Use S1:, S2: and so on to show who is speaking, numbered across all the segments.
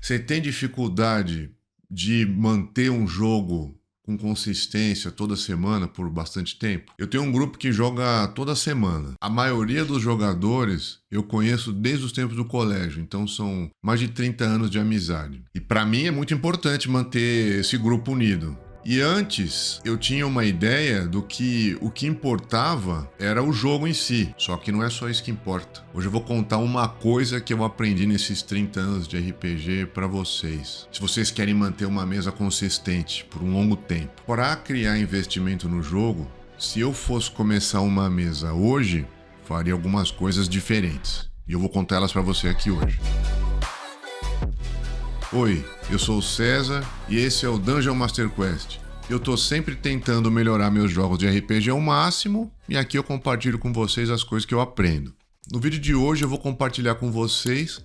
S1: Você tem dificuldade de manter um jogo com consistência toda semana por bastante tempo? Eu tenho um grupo que joga toda semana. A maioria dos jogadores eu conheço desde os tempos do colégio, então são mais de 30 anos de amizade. E para mim é muito importante manter esse grupo unido. E antes eu tinha uma ideia do que o que importava era o jogo em si, só que não é só isso que importa. Hoje eu vou contar uma coisa que eu aprendi nesses 30 anos de RPG para vocês. Se vocês querem manter uma mesa consistente por um longo tempo, para criar investimento no jogo, se eu fosse começar uma mesa hoje, faria algumas coisas diferentes. E eu vou contar elas para você aqui hoje. Oi, eu sou o César e esse é o Dungeon Master Quest. Eu tô sempre tentando melhorar meus jogos de RPG ao máximo e aqui eu compartilho com vocês as coisas que eu aprendo. No vídeo de hoje eu vou compartilhar com vocês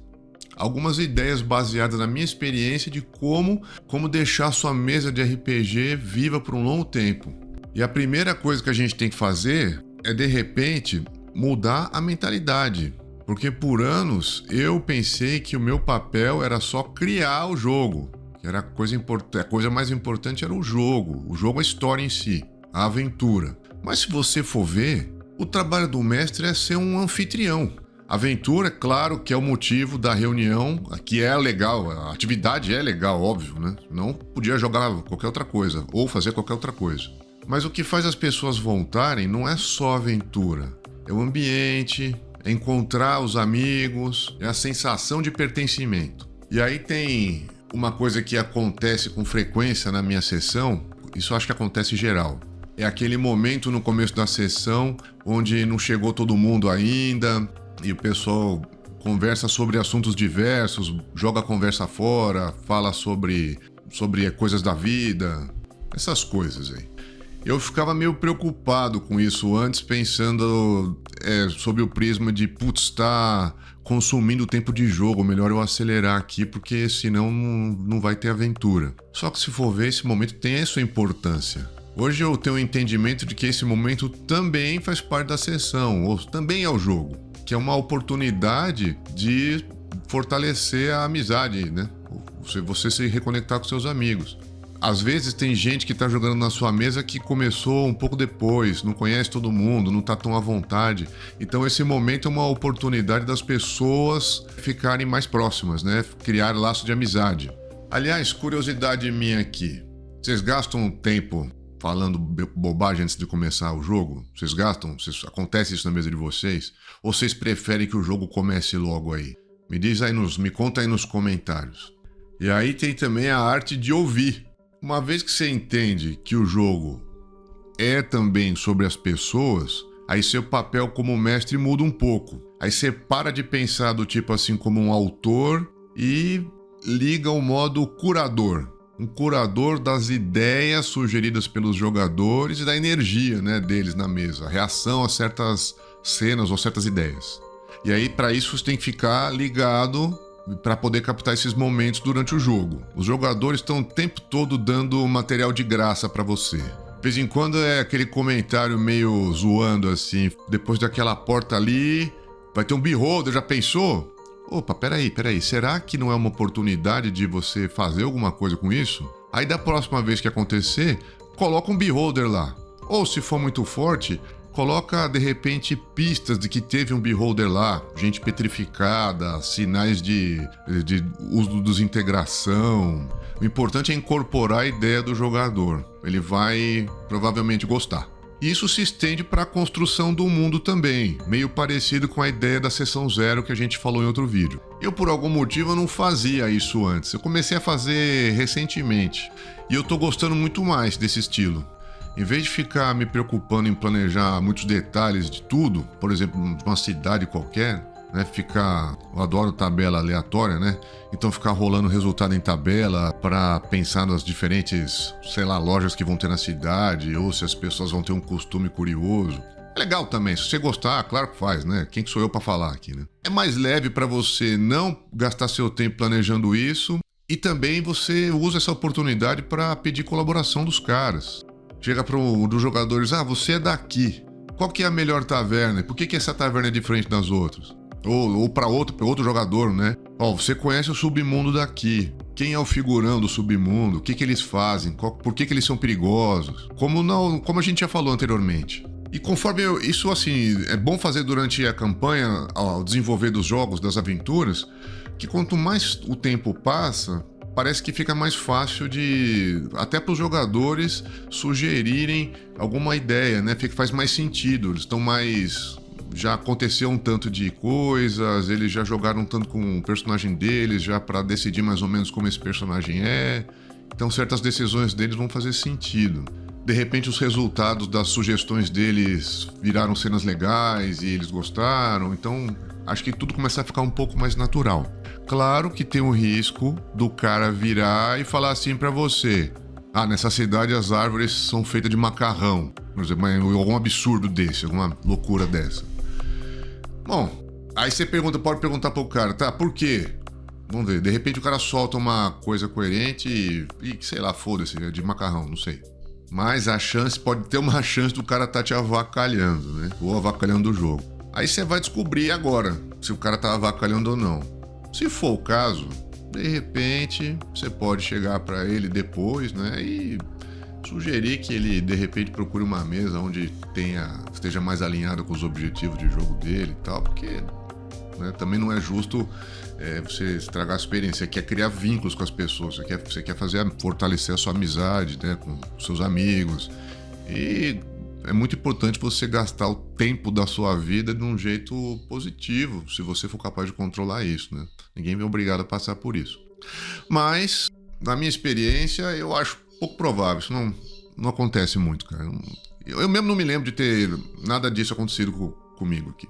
S1: algumas ideias baseadas na minha experiência de como deixar sua mesa de RPG viva por um longo tempo. E a primeira coisa que a gente tem que fazer é, de repente, mudar a mentalidade. Porque por anos eu pensei que o meu papel era só criar o jogo. Que era a coisa mais importante era o jogo, a história em si, a aventura. Mas se você for ver, o trabalho do mestre é ser um anfitrião. A aventura, é claro, que é o motivo da reunião, que é legal, a atividade é legal, óbvio, né? Não podia jogar qualquer outra coisa, ou fazer qualquer outra coisa. Mas o que faz as pessoas voltarem não é só a aventura, é o ambiente, é encontrar os amigos, é a sensação de pertencimento. E aí tem uma coisa que acontece com frequência na minha sessão, isso acho que acontece em geral. É aquele momento no começo da sessão onde não chegou todo mundo ainda e o pessoal conversa sobre assuntos diversos, joga a conversa fora, fala sobre coisas da vida, essas coisas aí. Eu ficava meio preocupado com isso antes, pensando sob o prisma de, tá consumindo tempo de jogo, melhor eu acelerar aqui, porque senão não vai ter aventura. Só que se for ver, esse momento tem a sua importância. Hoje eu tenho o entendimento de que esse momento também faz parte da sessão, ou também é o jogo, que é uma oportunidade de fortalecer a amizade, né? Você se reconectar com seus amigos. Às vezes tem gente que tá jogando na sua mesa que começou um pouco depois, não conhece todo mundo, não tá tão à vontade. Então esse momento é uma oportunidade das pessoas ficarem mais próximas, né? Criar laço de amizade. Aliás, curiosidade minha aqui. Vocês gastam tempo falando bobagem antes de começar o jogo? Acontece isso na mesa de vocês? Ou vocês preferem que o jogo comece logo aí? Me conta aí nos comentários. E aí tem também a arte de ouvir. Uma vez que você entende que o jogo é também sobre as pessoas, aí seu papel como mestre muda um pouco. Aí você para de pensar do tipo assim como um autor e liga o modo curador. Um curador das ideias sugeridas pelos jogadores e da energia, né, deles na mesa. A reação a certas cenas ou certas ideias. E aí para isso você tem que ficar ligado para poder captar esses momentos durante o jogo. Os jogadores estão o tempo todo dando material de graça para você. De vez em quando é aquele comentário meio zoando assim, depois daquela porta ali, vai ter um beholder, já pensou? Opa, peraí, será que não é uma oportunidade de você fazer alguma coisa com isso? Aí da próxima vez que acontecer, coloca um beholder lá. Ou se for muito forte, coloca, de repente, pistas de que teve um beholder lá, gente petrificada, sinais de uso dos integração. O importante é incorporar a ideia do jogador. Ele vai provavelmente gostar. E isso se estende para a construção do mundo também, meio parecido com a ideia da sessão 0 que a gente falou em outro vídeo. Eu, por algum motivo, não fazia isso antes. Eu comecei a fazer recentemente. E eu tô gostando muito mais desse estilo. Em vez de ficar me preocupando em planejar muitos detalhes de tudo, por exemplo, de uma cidade qualquer, né? Eu adoro tabela aleatória, né? Então ficar rolando resultado em tabela para pensar nas diferentes, lojas que vão ter na cidade, ou se as pessoas vão ter um costume curioso. É legal também, se você gostar, claro que faz, né? Quem que sou eu para falar aqui, né? É mais leve para você não gastar seu tempo planejando isso e também você usa essa oportunidade para pedir colaboração dos caras. Chega para um dos jogadores, você é daqui. Qual que é a melhor taverna? Por que essa taverna é diferente das outras? Ou para outro jogador, né? Ó, você conhece o submundo daqui. Quem é o figurão do submundo? O que eles fazem? Por que eles são perigosos? Como a gente já falou anteriormente. E conforme isso, assim, é bom fazer durante a campanha, ao desenvolver dos jogos, das aventuras, que quanto mais o tempo passa, parece que fica mais fácil de, até para os jogadores, sugerirem alguma ideia, né? Faz mais sentido, eles estão mais... Já aconteceu um tanto de coisas, eles já jogaram um tanto com o personagem deles, já para decidir mais ou menos como esse personagem é. Então certas decisões deles vão fazer sentido. De repente os resultados das sugestões deles viraram cenas legais e eles gostaram, então acho que tudo começa a ficar um pouco mais natural. Claro que tem o risco do cara virar e falar assim pra você: ah, nessa cidade as árvores são feitas de macarrão, por exemplo, algum absurdo desse, alguma loucura dessa. Bom, aí você pode perguntar pro cara, tá, por quê? Vamos ver, de repente o cara solta uma coisa coerente e sei lá, foda-se, é de macarrão, não sei. Mas pode ter uma chance do cara tá te avacalhando, né? Ou avacalhando o jogo. Aí você vai descobrir agora se o cara tá avacalhando ou não. Se for o caso, de repente você pode chegar pra ele depois, né? E sugerir que ele de repente procure uma mesa onde esteja mais alinhado com os objetivos de jogo dele e tal, porque, né, também não é justo você estragar a experiência. Você quer criar vínculos com as pessoas, você quer fortalecer a sua amizade, né, com seus amigos. E é muito importante você gastar o tempo da sua vida de um jeito positivo, se você for capaz de controlar isso, né? Ninguém é obrigado a passar por isso. Mas, na minha experiência, eu acho pouco provável. Isso não acontece muito, cara. Eu mesmo não me lembro de ter nada disso acontecido comigo aqui.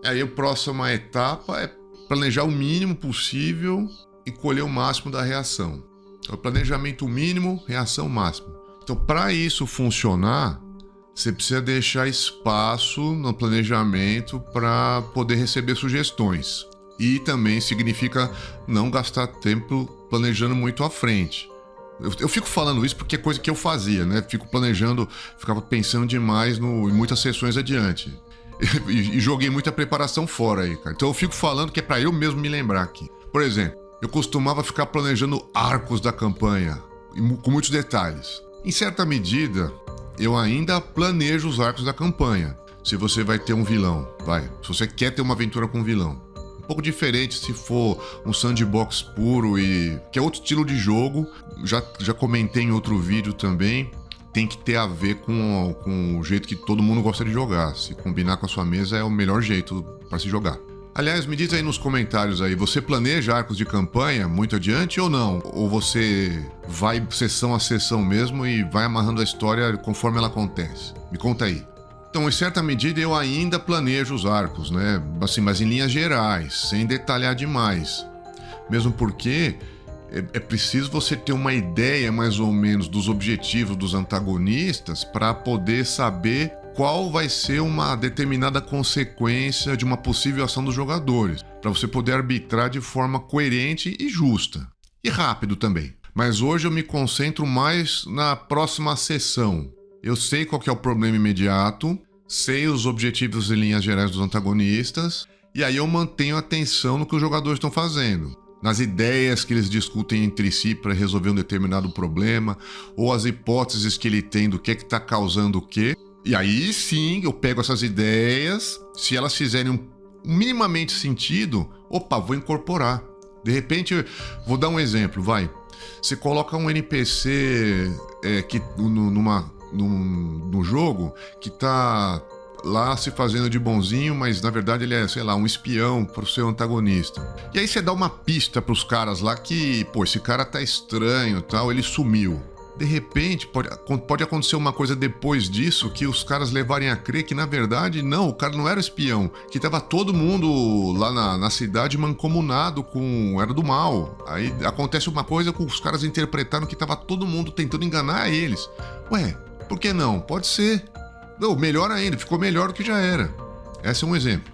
S1: Aí a próxima etapa é planejar o mínimo possível e colher o máximo da reação. Então, planejamento mínimo, reação máxima. Então, para isso funcionar, você precisa deixar espaço no planejamento para poder receber sugestões. E também significa não gastar tempo planejando muito à frente. Eu fico falando isso porque é coisa que eu fazia, né? Ficava pensando demais em muitas sessões adiante. E joguei muita preparação fora aí, cara. Então eu fico falando que é pra eu mesmo me lembrar aqui. Por exemplo, eu costumava ficar planejando arcos da campanha, com muitos detalhes. Em certa medida, eu ainda planejo os arcos da campanha. Se você vai ter um vilão, se você quer ter uma aventura com um vilão. Um pouco diferente se for um sandbox puro que é outro estilo de jogo. Já comentei em outro vídeo também. Tem que ter a ver com o jeito que todo mundo gosta de jogar. Se combinar com a sua mesa é o melhor jeito para se jogar. Aliás, me diz aí nos comentários aí, você planeja arcos de campanha muito adiante ou não? Ou você vai sessão a sessão mesmo e vai amarrando a história conforme ela acontece? Me conta aí. Então, em certa medida, eu ainda planejo os arcos, né? Assim, mas em linhas gerais, sem detalhar demais. Mesmo porque é preciso você ter uma ideia mais ou menos dos objetivos dos antagonistas para poder saber qual vai ser uma determinada consequência de uma possível ação dos jogadores, para você poder arbitrar de forma coerente e justa. E rápido também. Mas hoje eu me concentro mais na próxima sessão. Eu sei qual que é o problema imediato, sei os objetivos e linhas gerais dos antagonistas, e aí eu mantenho a atenção no que os jogadores estão fazendo. Nas ideias que eles discutem entre si para resolver um determinado problema, ou as hipóteses que ele tem do que está causando o quê. E aí sim, eu pego essas ideias, se elas fizerem minimamente sentido, vou incorporar. De repente, vou dar um exemplo, Você coloca um NPC no jogo que tá lá se fazendo de bonzinho, mas na verdade ele é, sei lá, um espião pro seu antagonista. E aí você dá uma pista pros caras lá que, esse cara tá estranho e tal, ele sumiu. De repente, pode acontecer uma coisa depois disso que os caras levarem a crer que, na verdade, não, o cara não era espião, que tava todo mundo lá na cidade mancomunado era do mal. Aí acontece uma coisa com os caras interpretaram que tava todo mundo tentando enganar eles. Por que não? Pode ser. Não, melhor ainda, ficou melhor do que já era. Esse é um exemplo.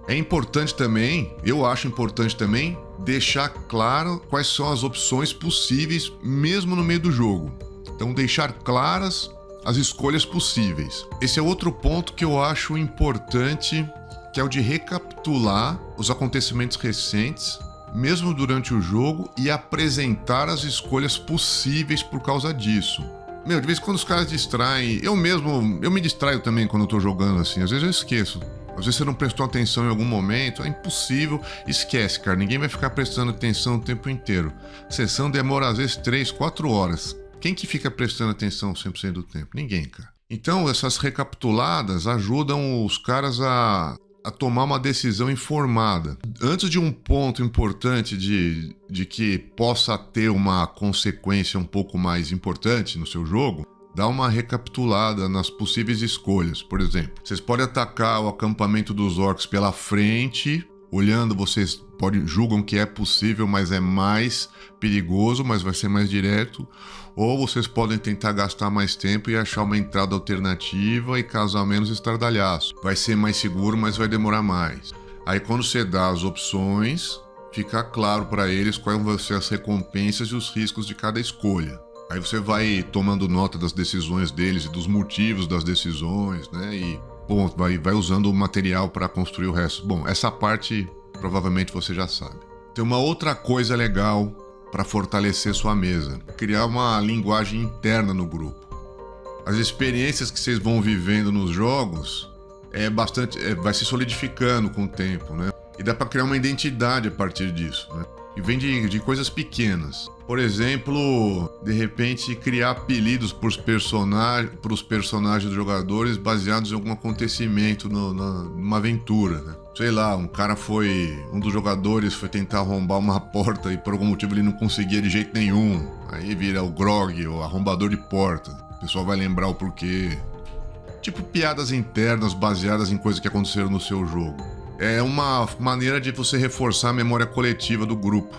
S1: É importante também, eu acho importante também, deixar claro quais são as opções possíveis mesmo no meio do jogo. Então, deixar claras as escolhas possíveis. Esse é outro ponto que eu acho importante, que é o de recapitular os acontecimentos recentes, mesmo durante o jogo, e apresentar as escolhas possíveis por causa disso. De vez em quando os caras distraem. Eu me distraio também quando eu tô jogando assim. Às vezes eu esqueço. Às vezes você não prestou atenção em algum momento. É impossível. Esquece, cara. Ninguém vai ficar prestando atenção o tempo inteiro. A sessão demora às vezes 3, 4 horas. Quem que fica prestando atenção 100% do tempo? Ninguém, cara. Então, essas recapituladas ajudam os caras a tomar uma decisão informada. Antes de um ponto importante de que possa ter uma consequência um pouco mais importante no seu jogo, dá uma recapitulada nas possíveis escolhas. Por exemplo, vocês podem atacar o acampamento dos orcs pela frente, olhando, vocês julgam que é possível, mas é mais perigoso, mas vai ser mais direto. Ou vocês podem tentar gastar mais tempo e achar uma entrada alternativa e causar menos estardalhaço. Vai ser mais seguro, mas vai demorar mais. Aí quando você dá as opções, fica claro para eles quais vão ser as recompensas e os riscos de cada escolha. Aí você vai tomando nota das decisões deles e dos motivos das decisões, né? E bom, vai usando o material para construir o resto. Bom, essa parte provavelmente você já sabe. Tem uma outra coisa legal para fortalecer sua mesa: criar uma linguagem interna no grupo. As experiências que vocês vão vivendo nos jogos vai se solidificando com o tempo, né? E dá para criar uma identidade a partir disso, né? E vem de coisas pequenas. Por exemplo, de repente criar apelidos para os personagens dos jogadores baseados em algum acontecimento numa aventura, né? Sei lá, um dos jogadores foi tentar arrombar uma porta e por algum motivo ele não conseguia de jeito nenhum. Aí vira o Grog, o arrombador de porta. O pessoal vai lembrar o porquê. Tipo piadas internas baseadas em coisas que aconteceram no seu jogo. É uma maneira de você reforçar a memória coletiva do grupo.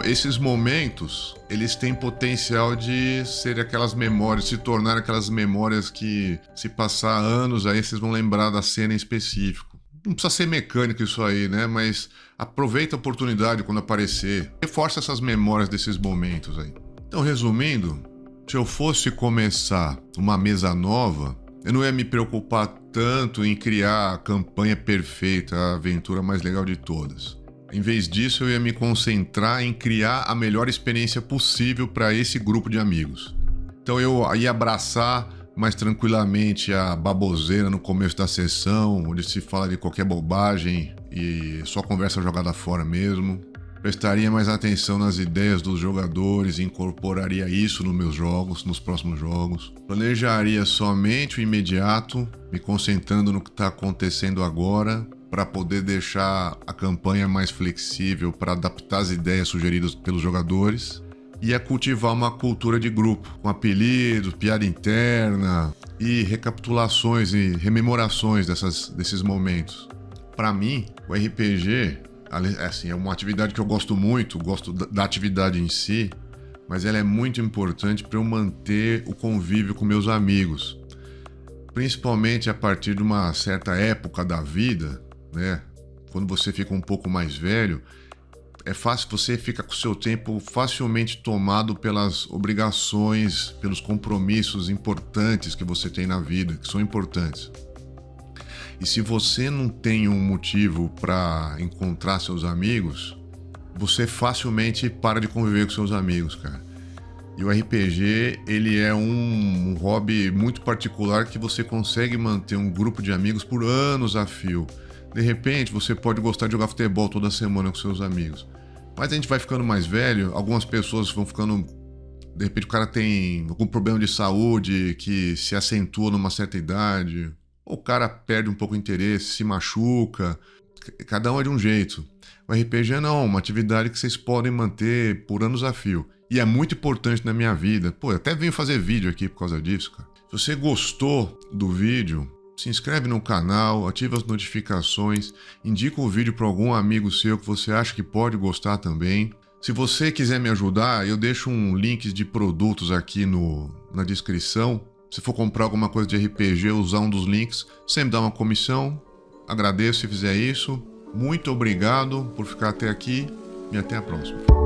S1: Esses momentos, eles têm potencial de ser aquelas memórias, se tornar aquelas memórias que, se passar anos, aí vocês vão lembrar da cena em específico. Não precisa ser mecânico isso aí, né? Mas aproveita a oportunidade quando aparecer. Reforça essas memórias desses momentos aí. Então, resumindo, se eu fosse começar uma mesa nova, eu não ia me preocupar tanto em criar a campanha perfeita, a aventura mais legal de todas. Em vez disso, eu ia me concentrar em criar a melhor experiência possível para esse grupo de amigos. Então eu ia abraçar mais tranquilamente a baboseira no começo da sessão, onde se fala de qualquer bobagem e só conversa jogada fora mesmo. Prestaria mais atenção nas ideias dos jogadores e incorporaria isso nos meus jogos, nos próximos jogos. Planejaria somente o imediato, me concentrando no que está acontecendo agora, para poder deixar a campanha mais flexível, para adaptar as ideias sugeridas pelos jogadores. Ia cultivar uma cultura de grupo, com apelidos, piada interna e recapitulações e rememorações desses momentos. Para mim, o RPG é uma atividade que eu gosto muito, gosto da atividade em si, mas ela é muito importante para eu manter o convívio com meus amigos. Principalmente a partir de uma certa época da vida, né? Quando você fica um pouco mais velho, é fácil, você fica com o seu tempo facilmente tomado pelas obrigações, pelos compromissos importantes que você tem na vida, que são importantes. E se você não tem um motivo para encontrar seus amigos, você facilmente para de conviver com seus amigos, cara. E o RPG, ele é um hobby muito particular que você consegue manter um grupo de amigos por anos a fio. De repente, você pode gostar de jogar futebol toda semana com seus amigos. Mas a gente vai ficando mais velho, algumas pessoas vão ficando... De repente o cara tem algum problema de saúde que se acentua numa certa idade. Ou o cara perde um pouco o interesse, se machuca. Cada um é de um jeito. O RPG não, uma atividade que vocês podem manter por anos a fio. E é muito importante na minha vida. Pô, eu até venho fazer vídeo aqui por causa disso, cara. Se você gostou do vídeo, se inscreve no canal, ativa as notificações, indica o vídeo para algum amigo seu que você acha que pode gostar também. Se você quiser me ajudar, eu deixo um link de produtos aqui na descrição. Se for comprar alguma coisa de RPG, usar um dos links, sempre dá uma comissão. Agradeço se fizer isso. Muito obrigado por ficar até aqui e até a próxima.